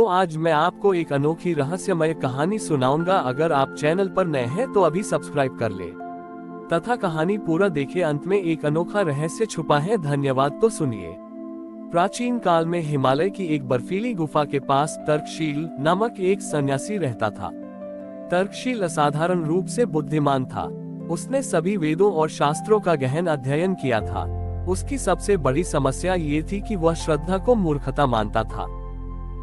तो आज मैं आपको एक अनोखी रहस्यमय कहानी सुनाऊंगा। अगर आप चैनल पर नए हैं तो अभी सब्सक्राइब कर ले तथा कहानी पूरा देखे। अंत में एक अनोखा रहस्य छुपा है। धन्यवाद। तो सुनिए। प्राचीन काल में हिमालय की एक बर्फीली गुफा के पास तर्कशील नामक एक सन्यासी रहता था। तर्कशील असाधारण रूप से बुद्धिमान था। उसने सभी वेदों और शास्त्रों का गहन अध्ययन किया था। उसकी सबसे बड़ी समस्या ये थी कि वह श्रद्धा को मूर्खता मानता था।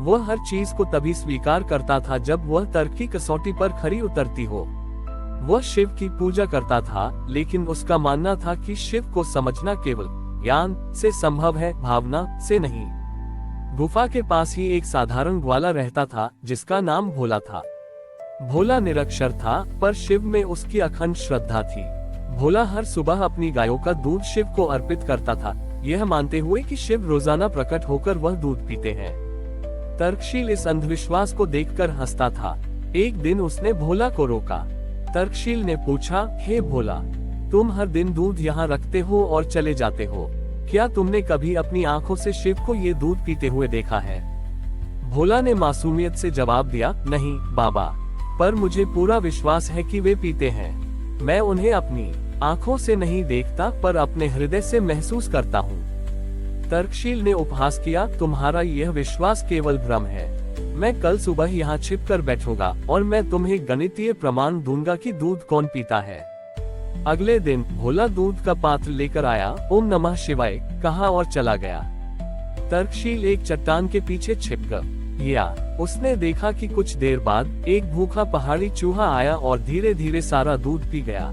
वह हर चीज को तभी स्वीकार करता था जब वह तर्क की कसौटी पर खरी उतरती हो। वह शिव की पूजा करता था, लेकिन उसका मानना था कि शिव को समझना केवल ज्ञान से संभव है, भावना से नहीं। गुफा के पास ही एक साधारण ग्वाला रहता था जिसका नाम भोला था। भोला निरक्षर था, पर शिव में उसकी अखंड श्रद्धा थी। भोला हर सुबह अपनी गायों का दूध शिव को अर्पित करता था, यह मानते हुए कि शिव रोजाना प्रकट होकर वह दूध पीते हैं। तर्कशील इस अंधविश्वास को देखकर हंसता था। एक दिन उसने भोला को रोका। तर्कशील ने पूछा, हे भोला, तुम हर दिन दूध यहाँ रखते हो और चले जाते हो, क्या तुमने कभी अपनी आंखों से शिव को ये दूध पीते हुए देखा है? भोला ने मासूमियत से जवाब दिया, नहीं बाबा, पर मुझे पूरा विश्वास है कि वे पीते हैं। मैं उन्हें अपनी आंखों से नहीं देखता, पर अपने हृदय से महसूस करता हूँ। तर्कशील ने उपहास किया, तुम्हारा यह विश्वास केवल भ्रम है। मैं कल सुबह यहाँ छिप कर बैठूंगा और मैं तुम्हें गणितीय प्रमाण दूंगा कि दूध कौन पीता है। अगले दिन भोला दूध का पात्र लेकर आया, ओम नमः शिवाय कहा और चला गया। तर्कशील एक चट्टान के पीछे छिप गया। उसने देखा कि कुछ देर बाद एक भूखा पहाड़ी चूहा आया और धीरे धीरे सारा दूध पी गया।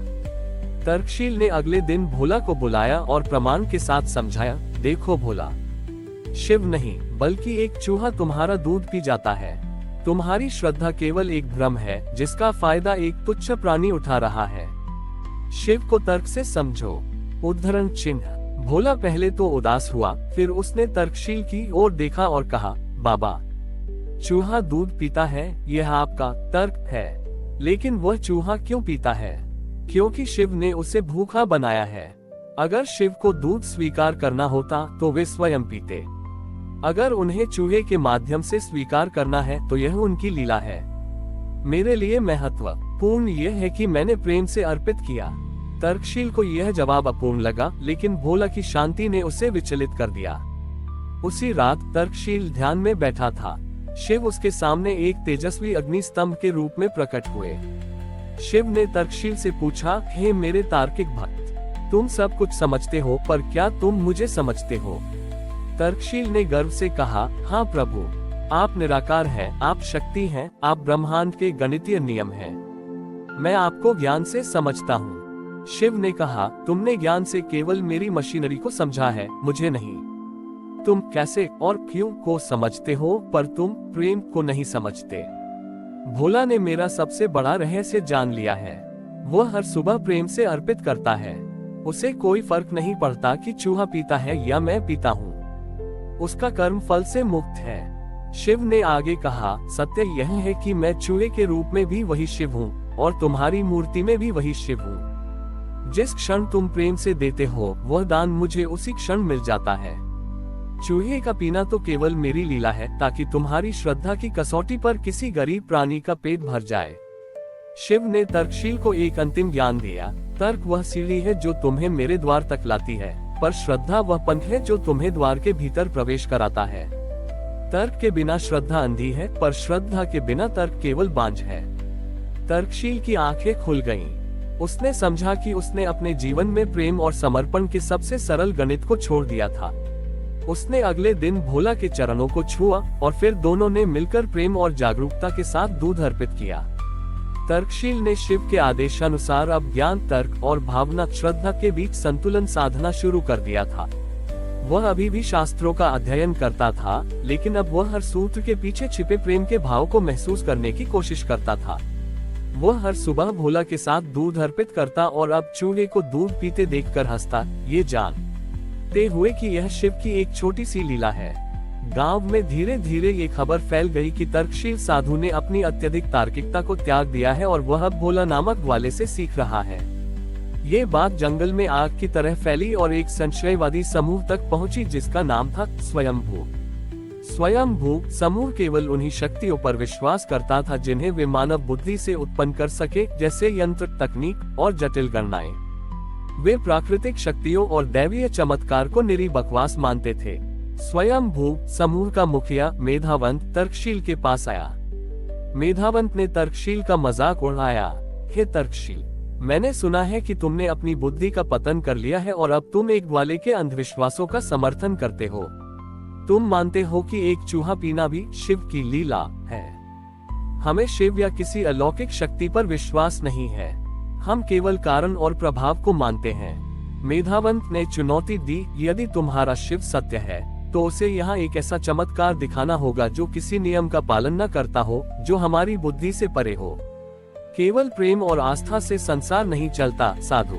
तर्कशील ने अगले दिन भोला को बुलाया और प्रमाण के साथ समझाया, देखो भोला, शिव नहीं बल्कि एक चूहा तुम्हारा दूध पी जाता है। तुम्हारी श्रद्धा केवल एक भ्रम है जिसका फायदा एक तुच्छ प्राणी उठा रहा है। शिव को तर्क से समझो। उद्धरण चिन्ह। भोला पहले तो उदास हुआ, फिर उसने तर्कशील की ओर देखा और कहा, बाबा, चूहा दूध पीता है, यह आपका तर्क है, लेकिन वह चूहा क्यों पीता है? क्योंकि शिव ने उसे भूखा बनाया है। अगर शिव को दूध स्वीकार करना होता तो वे स्वयं पीते। अगर उन्हें चूहे के माध्यम से स्वीकार करना है तो यह उनकी लीला है। मेरे लिए महत्वपूर्ण यह है कि मैंने प्रेम से अर्पित किया। तर्कशील को यह जवाब अपूर्ण लगा, लेकिन भोला की शांति ने उसे विचलित कर दिया। उसी रात तर्कशील ध्यान में बैठा था। शिव उसके सामने एक तेजस्वी अग्नि स्तंभ के रूप में प्रकट हुए। शिव ने तर्कशील से पूछा, हे मेरे तार्किक भक्त, तुम सब कुछ समझते हो, पर क्या तुम मुझे समझते हो? तर्कशील ने गर्व से कहा, हाँ प्रभु, आप निराकार हैं, आप शक्ति हैं, आप ब्रह्मांड के गणितीय नियम हैं। मैं आपको ज्ञान से समझता हूँ। शिव ने कहा, तुमने ज्ञान से केवल मेरी मशीनरी को समझा है, मुझे नहीं। तुम कैसे और क्यों को समझते हो, पर तुम प्रेम को नहीं समझते। भोला ने मेरा सबसे बड़ा रहस्य जान लिया है। वह हर सुबह प्रेम से अर्पित करता है। उसे कोई फर्क नहीं पड़ता कि चूहा पीता है या मैं पीता हूँ। उसका कर्म फल से मुक्त है। शिव ने आगे कहा, सत्य यह है कि मैं चूहे के रूप में भी वही शिव हूँ और तुम्हारी मूर्ति में भी वही शिव हूँ। जिस क्षण तुम प्रेम से देते हो, वह दान मुझे उसी क्षण मिल जाता है। चूहे का पीना तो केवल मेरी लीला है, ताकि तुम्हारी श्रद्धा की कसौटी पर किसी गरीब प्राणी का पेट भर जाए। शिव ने तर्कशील को एक अंतिम ज्ञान दिया। तर्क वह सीढ़ी है जो तुम्हें मेरे द्वार तक लाती है, पर श्रद्धा वह पंख है जो तुम्हें द्वार के भीतर प्रवेश कराता है। तर्क के बिना श्रद्धा अंधी है, पर श्रद्धा के बिना तर्क केवल बांझ है। तर्कशील की आंखें खुल गईं। उसने समझा कि उसने अपने जीवन में प्रेम और समर्पण के सबसे सरल गणित को छोड़ दिया था। उसने अगले दिन भोला के चरणों को छुआ और फिर दोनों ने मिलकर प्रेम और जागरूकता के साथ दूध अर्पित किया। तर्कशील ने शिव के आदेशानुसार अब ज्ञान, तर्क और भावना, श्रद्धा के बीच संतुलन साधना शुरू कर दिया था। वह अभी भी शास्त्रों का अध्ययन करता था, लेकिन अब वह हर सूत्र के पीछे छिपे प्रेम के भाव को महसूस करने की कोशिश करता था। वह हर सुबह भोला के साथ दूध अर्पित करता और अब चूहे को दूध पीते देखकर हंसता, ये जानते हुए कि यह शिव की एक छोटी सी लीला है। गांव में धीरे धीरे ये खबर फैल गई कि तर्कशील साधु ने अपनी अत्यधिक तार्किकता को त्याग दिया है और वह अब भोला नामक ग्वाले से सीख रहा है। ये बात जंगल में आग की तरह फैली और एक संशयवादी समूह तक पहुंची जिसका नाम था स्वयंभू। स्वयंभू समूह केवल उन्हीं शक्तियों पर विश्वास करता था जिन्हें वे मानव बुद्धि से उत्पन्न कर सके, जैसे यंत्र, तकनीक और जटिल गणनाएं। वे प्राकृतिक शक्तियों और दैवीय चमत्कार को निरी बकवास मानते थे। स्वयंभू समूह का मुखिया मेधावंत तर्कशील के पास आया। मेधावंत ने तर्कशील का मजाक उड़ाया। हे तर्कशील, मैंने सुना है कि तुमने अपनी बुद्धि का पतन कर लिया है और अब तुम एक ग्वाले के अंधविश्वासों का समर्थन करते हो। तुम मानते हो कि एक चूहा पीना भी शिव की लीला है। हमें शिव या किसी अलौकिक शक्ति पर विश्वास नहीं है, हम केवल कारण और प्रभाव को मानते हैं। मेधावंत ने चुनौती दी, यदि तुम्हारा शिव सत्य है तो उसे यहाँ एक ऐसा चमत्कार दिखाना होगा जो किसी नियम का पालन न करता हो, जो हमारी बुद्धि से परे हो। केवल प्रेम और आस्था से संसार नहीं चलता, साधु।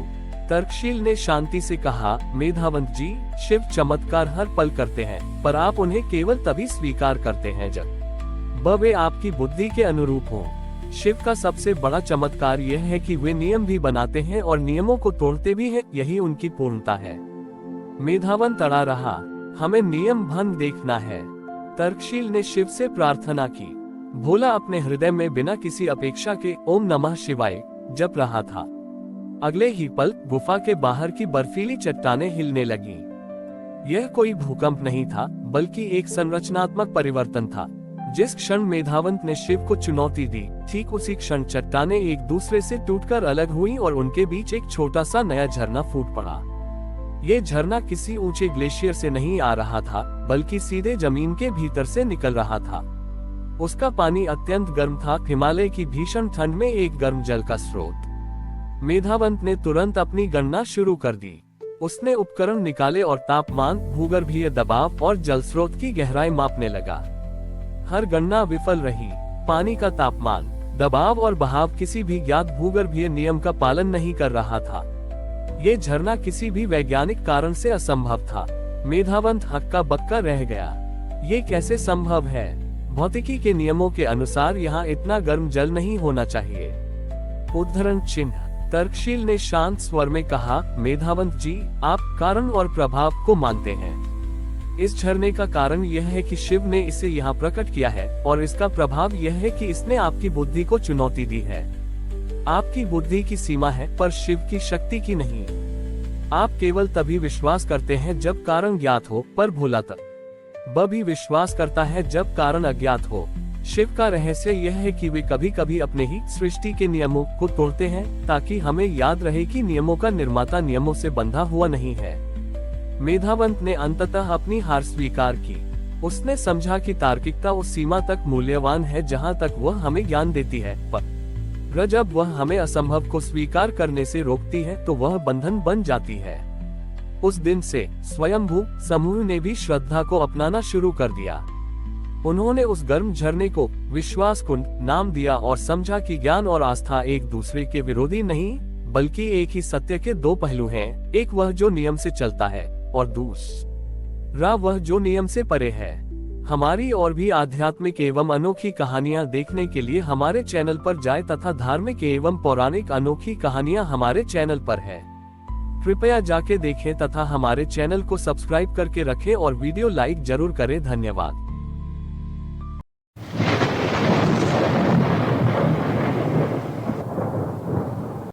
तर्कशील ने शांति से कहा, मेधावंत जी, शिव चमत्कार हर पल करते हैं, पर आप उन्हें केवल तभी स्वीकार करते हैं जब वे आपकी बुद्धि के अनुरूप हों। शिव का सबसे बड़ा चमत्कार यह है कि वे नियम भी बनाते हैं और नियमों को तोड़ते भी हैं, यही उनकी पूर्णता है। मेधावंत अड़ा रहा, हमें नियम भंग देखना है। तर्कशील ने शिव से प्रार्थना की। भोला अपने हृदय में बिना किसी अपेक्षा के ओम नमः शिवाय जप रहा था। अगले ही पल गुफा के बाहर की बर्फीली चट्टानें हिलने लगी। यह कोई भूकंप नहीं था, बल्कि एक संरचनात्मक परिवर्तन था। जिस क्षण मेधावंत ने शिव को चुनौती दी, ठीक उसी क्षण चट्टानें एक दूसरे से टूटकर अलग हुईं और उनके बीच एक छोटा सा नया झरना फूट पड़ा। ये झरना किसी ऊंचे ग्लेशियर से नहीं आ रहा था, बल्कि सीधे जमीन के भीतर से निकल रहा था। उसका पानी अत्यंत गर्म था, हिमालय की भीषण ठंड में एक गर्म जल का स्रोत। मेधावंत ने तुरंत अपनी गणना शुरू कर दी। उसने उपकरण निकाले और तापमान, भूगर्भीय दबाव और जल स्रोत की गहराई मापने लगा। हर गणना विफल रही। पानी का तापमान, दबाव और बहाव किसी भी ज्ञात भूगर्भीय नियम का पालन नहीं कर रहा था। ये झरना किसी भी वैज्ञानिक कारण से असंभव था। मेधावंत हक्का बक्का रह गया। ये कैसे संभव है? भौतिकी के नियमों के अनुसार यहाँ इतना गर्म जल नहीं होना चाहिए। उद्धरण चिन्ह। तर्कशील ने शांत स्वर में कहा, मेधावंत जी, आप कारण और प्रभाव को मानते हैं। इस झरने का कारण यह है कि शिव ने इसे यहाँ प्रकट किया है, और इसका प्रभाव यह है कि इसने आपकी बुद्धि को चुनौती दी है। आपकी बुद्धि की सीमा है, पर शिव की शक्ति की नहीं। आप केवल तभी विश्वास करते हैं जब कारण ज्ञात हो, पर भोला तब भी विश्वास करता है जब कारण अज्ञात हो। शिव का रहस्य यह है कि वे कभी कभी अपने ही सृष्टि के नियमों को तोड़ते हैं, ताकि हमें याद रहे कि नियमों का निर्माता नियमों से बंधा हुआ नहीं है। मेधावंत ने अंततः अपनी हार स्वीकार की। उसने समझा कि तार्किकता उस सीमा तक मूल्यवान है जहां तक वह हमें ज्ञान देती है, पर जब वह हमें असंभव को स्वीकार करने से रोकती है तो वह बंधन बन जाती है। उस दिन से स्वयंभू समूह ने भी श्रद्धा को अपनाना शुरू कर दिया। उन्होंने उस गर्म झरने को विश्वास कुंड नाम दिया और समझा कि ज्ञान और आस्था एक दूसरे के विरोधी नहीं, बल्कि एक ही सत्य के दो पहलू हैं, एक वह जो नियम से चलता है और दूसरा वह जो नियम से परे है। हमारी और भी आध्यात्मिक एवं अनोखी कहानियां देखने के लिए हमारे चैनल पर जाएं तथा धार्मिक एवं पौराणिक अनोखी कहानियां हमारे चैनल पर है। कृपया जाके देखें तथा हमारे चैनल को सब्सक्राइब करके रखें और वीडियो लाइक जरूर करें। धन्यवाद।